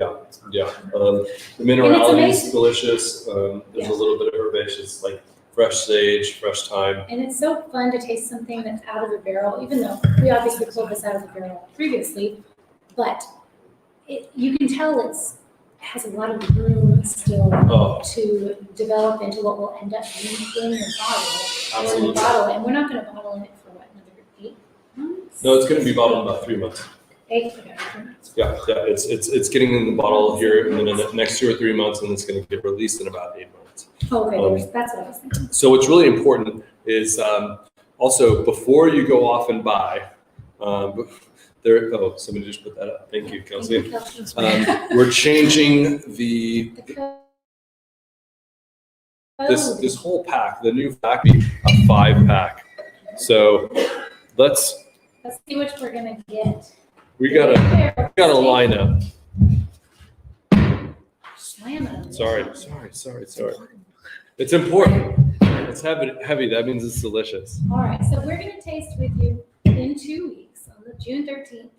S1: Yeah. The minerality is
S2: amazing.
S1: delicious. There's a little bit of herbaceous, like fresh sage, fresh thyme.
S2: And it's so fun to taste something that's out of the barrel, even though we obviously pulled this out of the barrel previously, but you can tell it has a lot of room still to develop into what will end up being in your bottle.
S1: Absolutely.
S2: Or bottle, and we're not going to bottle it for another 8 months?
S1: No, it's going to be bottled in about 3 months.
S2: 8, okay, 3 months.
S1: Yeah. It's getting in the bottle here in the next 2 or 3 months, and it's going to get released in about 8 months.
S2: Okay, that's what I was thinking.
S1: So what's really important is also before you go off and buy, somebody just put that up. Thank you, Kelsey. We're changing this whole pack. The new pack be a 5-pack. So let's
S2: see which we're gonna get.
S1: we got a lineup.
S2: Slam it.
S1: Sorry. It's important. It's heavy. That means it's delicious.
S2: All right, so we're gonna taste with you in 2 weeks on the June 13th.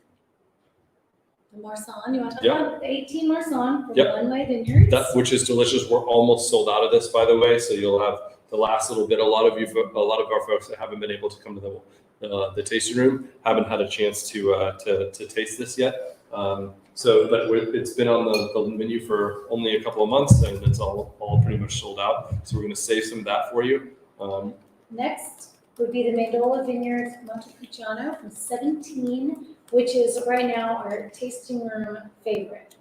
S2: The Marsanne, you want to talk about the 18 Marsanne from One-Way Vineyards?
S1: Which is delicious. We're almost sold out of this, by the way. So you'll have the last little bit. A lot of our folks that haven't been able to come to the tasting room haven't had a chance to taste this yet. But it's been on the menu for only a couple of months, and it's all pretty much sold out. So we're going to save some of that for you.
S2: Next would be the Mandola Vineyards Montepulciano from 17, which is right now our tasting room favorite.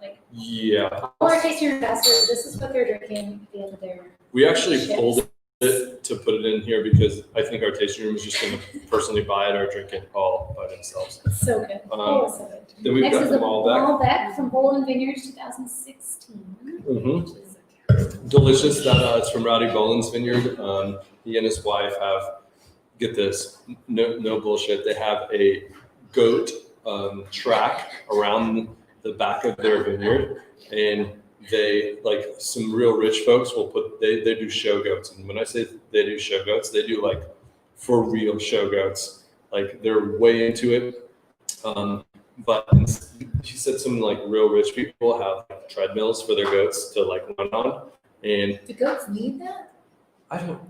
S2: All our tasting room ambassadors, this is what they're drinking at the end of their
S1: We actually
S2: ships.
S1: pulled it to put it in here because I think our tasting room is just going to personally buy it or drink it all by themselves.
S2: It's so good. So good.
S1: Then we've
S2: Next
S1: got
S2: is
S1: the
S2: the
S1: Malbec.
S2: from Bolin Vineyards 2016.
S1: Mm-hmm. Delicious. It's from Rowdy Boland's vineyard. He and his wife have, get this, no bullshit. They have a goat track around the back of their vineyard, and they, like some real rich folks, they do show goats. And when I say they do show goats, they do like for real show goats. Like they're way into it. But she said some like real rich people have like, treadmills for their goats to like run on. And
S2: Do goats need that?
S1: I don't know.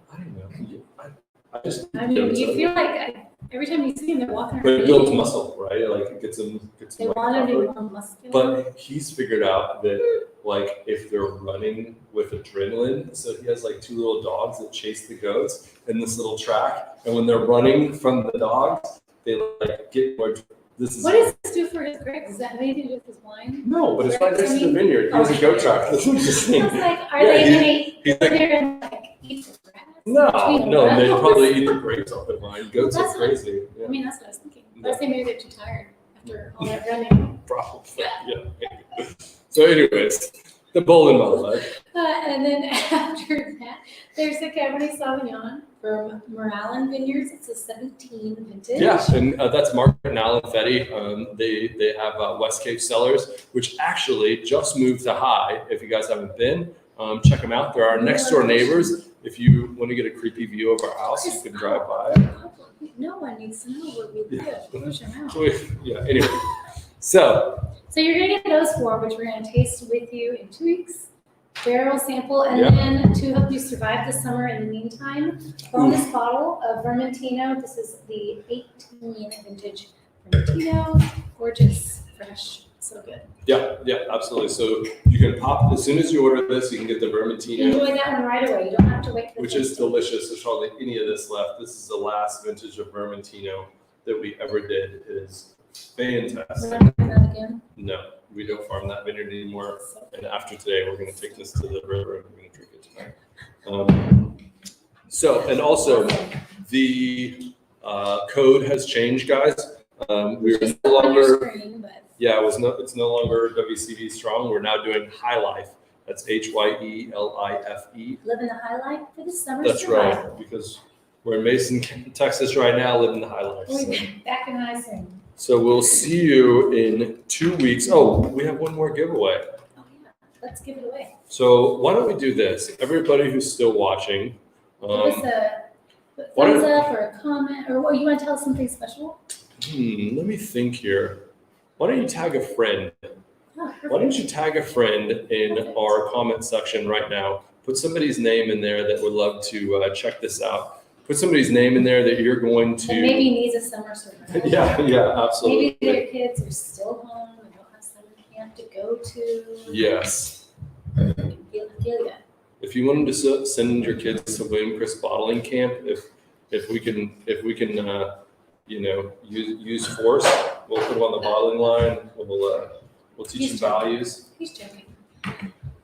S2: I mean, you feel like every time you see them, they're walking
S1: But it
S2: around.
S1: builds muscle, right? Like it gets them.
S2: They
S1: like,
S2: want to be
S1: properly.
S2: more muscular.
S1: But he's figured out that like if they're running with adrenaline, so he has like 2 little dogs that chase the goats in this little track, and when they're running from the dogs, they like get more.
S2: What does this do for his grapes? Does that have anything to do with his wine?
S1: No, but it's right next to the vineyard. He has a goat track. That's what I'm just
S2: I
S1: saying.
S2: was like, are
S1: Yeah,
S2: they
S1: he's
S2: going to
S1: like-
S2: go there and like eat the grass?
S1: No, they
S2: Between
S1: probably eat the grapes off the vine. Goats
S2: That's
S1: are
S2: what-
S1: crazy.
S2: I mean, that's what I was thinking. I was thinking maybe they're too tired after all that running.
S1: Probably, yeah. So anyways, the bowl in my life.
S2: And then after that, there's the Cabernet Sauvignon from Moralen Vineyards. It's a 17 vintage.
S1: Yeah, and that's Mark and Alan Fetty. They have West Cape Cellars, which actually just moved to High. If you guys haven't been, check them out. They're our next door neighbors. If you want to get a creepy view of our house, you can drive by.
S2: No one needs to know where we live. Close your mouth.
S1: Yeah, anyway. So
S2: you're gonna get those four, which we're gonna taste with you in 2 weeks. Barrel sample, and
S1: Yeah.
S2: then to help you survive the summer in the meantime, bonus bottle of Vermentino. This is the 18 vintage Vermentino. Gorgeous, fresh, so good.
S1: yeah, absolutely. So you can pop, as soon as you order this, you can get the Vermentino,
S2: Enjoy that one right away. You don't have to wait for the
S1: which is
S2: tasting.
S1: delicious. There's hardly any of this left. This is the last vintage of Vermentino that we ever did. It is
S2: We're
S1: fantastic.
S2: not doing that again.
S1: No, we don't farm that vineyard anymore. And after today, we're going to take this to the river and we're going to drink it tonight. And also the code has changed, guys. We're
S2: Just
S1: no
S2: on your
S1: longer,
S2: screen, but
S1: it's no longer WCV strong. We're now doing High Life. That's HYELIFE.
S2: living the high life for the summer.
S1: That's
S2: survival.
S1: right, because we're in Mason, Texas right now, living the high life.
S2: We'll
S1: So.
S2: be back in high soon.
S1: So we'll see you in 2 weeks. Oh, we have one more giveaway.
S2: Oh yeah, let's give it away.
S1: So why don't we do this? Everybody who's still watching,
S2: Give us a
S1: why
S2: thumbs
S1: don't-
S2: up or a comment, or what, you want to tell us something special?
S1: let me think here. Why don't you tag a friend?
S2: Oh,
S1: Why
S2: perfect.
S1: don't you tag a friend in our comment section right now? Put somebody's name in there that would love to check this out. Put somebody's name in there that you're going to.
S2: And maybe needs a summer survival.
S1: Yeah, absolutely.
S2: Maybe their kids are still home and don't have summer camp to go to.
S1: Yes.
S2: I feel ya.
S1: If you wanted to send your kids to William Chris Bottling Camp, if we can use force, we'll put them on the bottling line. We'll teach them values.
S2: He's joking.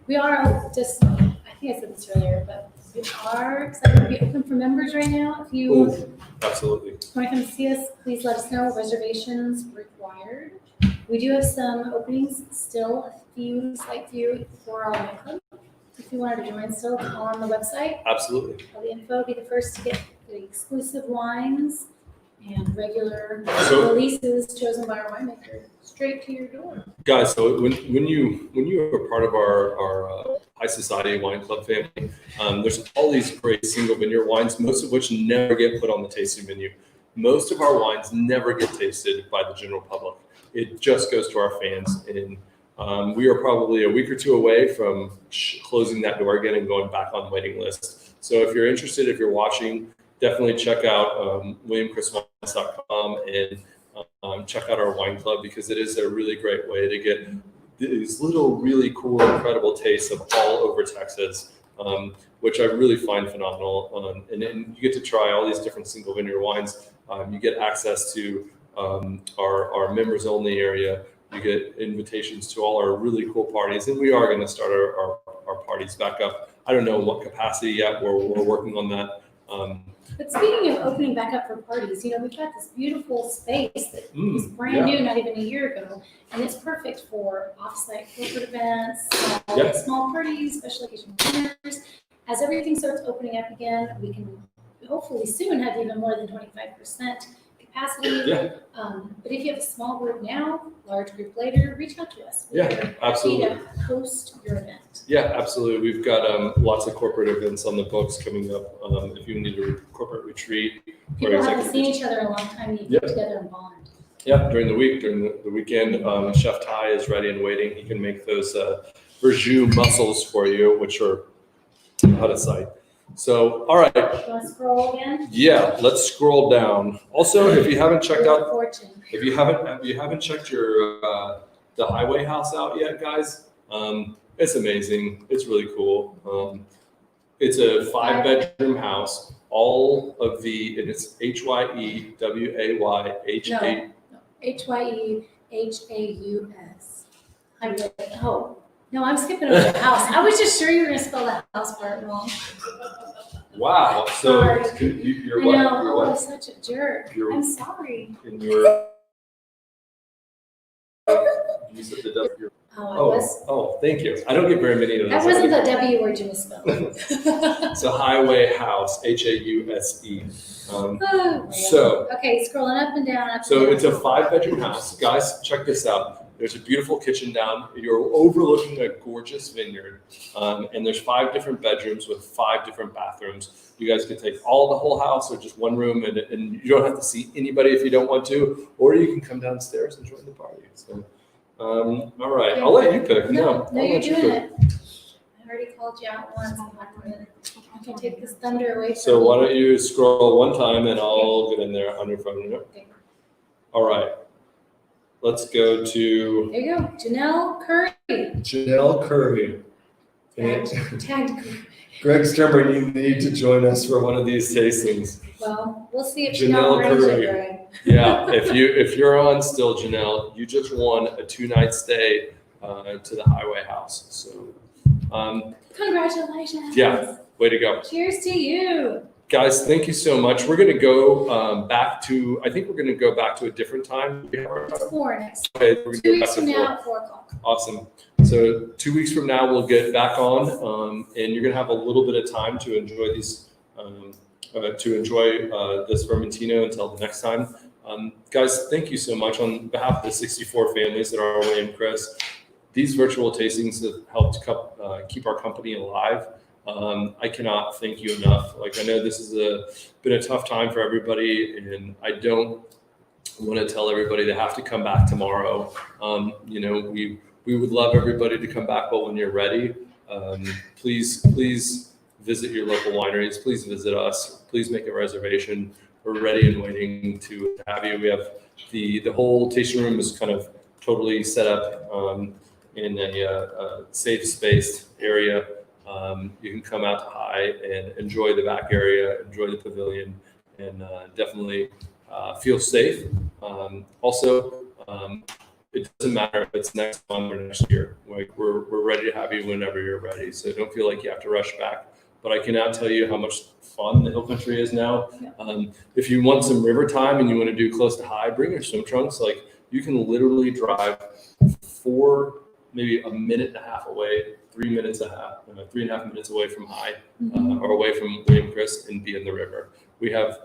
S2: We are just, I think I said this earlier, but we are excited to be open for members right now. If you want
S1: Ooh, absolutely.
S2: to come see us, please let us know. Reservations required. We do have some openings still, slight few for our wine club. If you wanted to join still on the website,
S1: Absolutely.
S2: all the info, be the first to get the exclusive wines and regular
S1: So-
S2: releases chosen by our winemaker straight to your door.
S1: Guys, so when you are part of our High Society Wine Club family, there's all these great single vineyard wines, most of which never get put on the tasting menu. Most of our wines never get tasted by the general public. It just goes to our fans, and we are probably a week or two away from closing that door again and going back on the waiting list. So if you're interested, if you're watching, definitely check out WilliamChrisWines.com and check out our wine club, because it is a really great way to get these little really cool, incredible tastes of all over Texas, which I really find phenomenal. And then you get to try all these different single vineyard wines. You get access to our members only area. You get invitations to all our really cool parties, and we are going to start our parties back up. I don't know what capacity yet. We're working on that.
S2: But speaking of opening back up for parties, we've got this beautiful space that was brand new not even a year ago, and it's perfect for offsite corporate events, small parties, special occasion dinners. As everything starts opening up again, we can hopefully soon have even more than 25% capacity.
S1: Yeah.
S2: But if you have a small group now, large group later, reach out to us.
S1: Yeah,
S2: We're happy
S1: absolutely.
S2: to host your event.
S1: Yeah, absolutely. We've got lots of corporate events on the books coming up. If you need a corporate retreat, or
S2: People haven't
S1: executive
S2: seen each other in a long time. You
S1: Yeah.
S2: get together and bond.
S1: yeah, during the week, during the weekend, Chef Ty is ready and waiting. He can make those Verjus mussels for you, which are out of sight. So, all right.
S2: You want to scroll again?
S1: Yeah, let's scroll down. Also, if you haven't checked out,
S2: Fortune.
S1: if you haven't checked your the Highway House out yet, guys, it's amazing. It's really cool. It's a 5-bedroom house. All of and it's HYEWAYHA.
S2: HYEHAUS. Oh, no, I'm skipping over the house. I was just sure you were going to spell the house part wrong.
S1: Wow. So
S2: Sorry.
S1: you're
S2: I
S1: what?
S2: know.
S1: You're
S2: Oh,
S1: what?
S2: such a jerk.
S1: You're-
S2: I'm sorry.
S1: In your You said the W.
S2: Oh, it was.
S1: Oh, thank you. I don't get very many of those.
S2: That wasn't the W word you misspelled.
S1: So Highway House, Hause.
S2: Oh,
S1: So-
S2: okay, scrolling up and down. Up
S1: So
S2: and
S1: it's a
S2: down.
S1: 5-bedroom house. Guys, check this out. There's a beautiful kitchen down. You're overlooking a gorgeous vineyard. And there's 5 different bedrooms with 5 different bathrooms. You guys can take the whole house or just one room, and you don't have to see anybody if you don't want to, or you can come downstairs and join the party. So, all right, I'll let you pick.
S2: No,
S1: I'll
S2: you're
S1: let you
S2: doing
S1: pick.
S2: it. I already called you out once. I'm not gonna. I can take this thunder away from
S1: So
S2: you.
S1: why don't you scroll one time and I'll get in there on your phone.
S2: Okay.
S1: All right. Let's go to
S2: There you go, Janelle Curry.
S1: Janelle Curry.
S2: Tagged.
S1: Greg Sturman, you need to join us for one of these tastings.
S2: Well, we'll see if she
S1: Janelle
S2: outranks
S1: Curry.
S2: it, Greg.
S1: Yeah, if you're on still, Janelle, you just won a 2-night stay to the Highway House. So,
S2: Congratulations.
S1: Yeah. way to go.
S2: Cheers to you.
S1: Guys, thank you so much. We're going to go back to, I think we're going to go back to a different time.
S2: It's 4 next.
S1: Okay, we're
S2: 2
S1: going to go
S2: weeks
S1: back to
S2: from
S1: 4.
S2: now at 4 o'clock.
S1: Awesome. So 2 weeks from now, we'll get back on, and you're going to have a little bit of time to enjoy these, this Vermentino until the next time. Guys, thank you so much on behalf of the 64 families that are away in Chris. These virtual tastings have helped keep our company alive. I cannot thank you enough. Like, I know this has been a tough time for everybody, and I don't want to tell everybody they have to come back tomorrow. We would love everybody to come back, but when you're ready, please visit your local wineries. Please visit us. Please make a reservation. We're ready and waiting to have you. We have the whole tasting room is kind of totally set up in a safe spaced area. You can come out to High and enjoy the back area, enjoy the pavilion, and definitely feel safe. It doesn't matter if it's next month or next year. Like, we're ready to have you whenever you're ready. So don't feel like you have to rush back. But I cannot tell you how much fun the Hill Country is now. If you want some river time and you want to do close to High, bring your swim trunks. Like, you can literally drive 4, maybe a minute and a half away, 3.5 minutes away from High, or away from William Chris, and be in the river. We have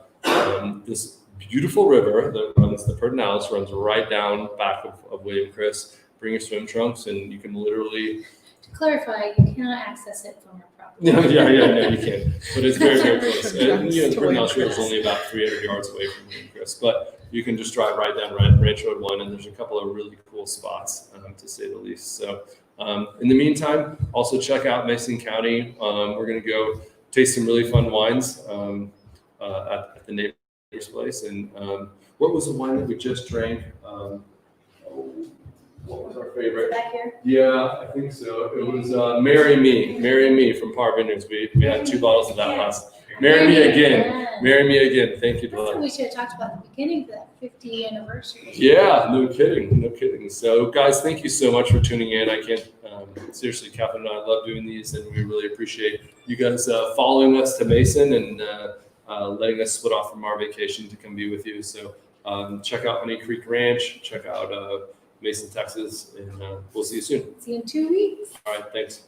S1: this beautiful river that runs, the Pedernales runs right down back of William Chris. Bring your swim trunks, and you can literally.
S2: To clarify, you cannot access it from your property.
S1: No, you can. But it's very, very close. And, the Pedernales River is only about 300 yards away from William Chris, but you can just drive right down Ranch Road 1, and there's a couple of really cool spots, to say the least. So, in the meantime, also check out Mason County. We're going to go taste some really fun wines at the neighbor's place. And what was the wine that we just drank? What was our favorite?
S2: Back here.
S1: Yeah, I think so. It was Marry Me from Parr Vineyards. We had 2 bottles of that last. Marry Me Again. Marry Me Again. Thank you,
S2: That's what
S1: Delilah.
S2: we should have talked about at the beginning of that 50th anniversary.
S1: Yeah, no kidding. So, guys, thank you so much for tuning in. I can't, seriously, Catherine and I love doing these, and we really appreciate you guys following us to Mason and letting us split off from our vacation to come be with you. So, check out Honey Creek Ranch, check out Mason, Texas, and we'll see you soon.
S2: See you in 2 weeks.
S1: All right, thanks.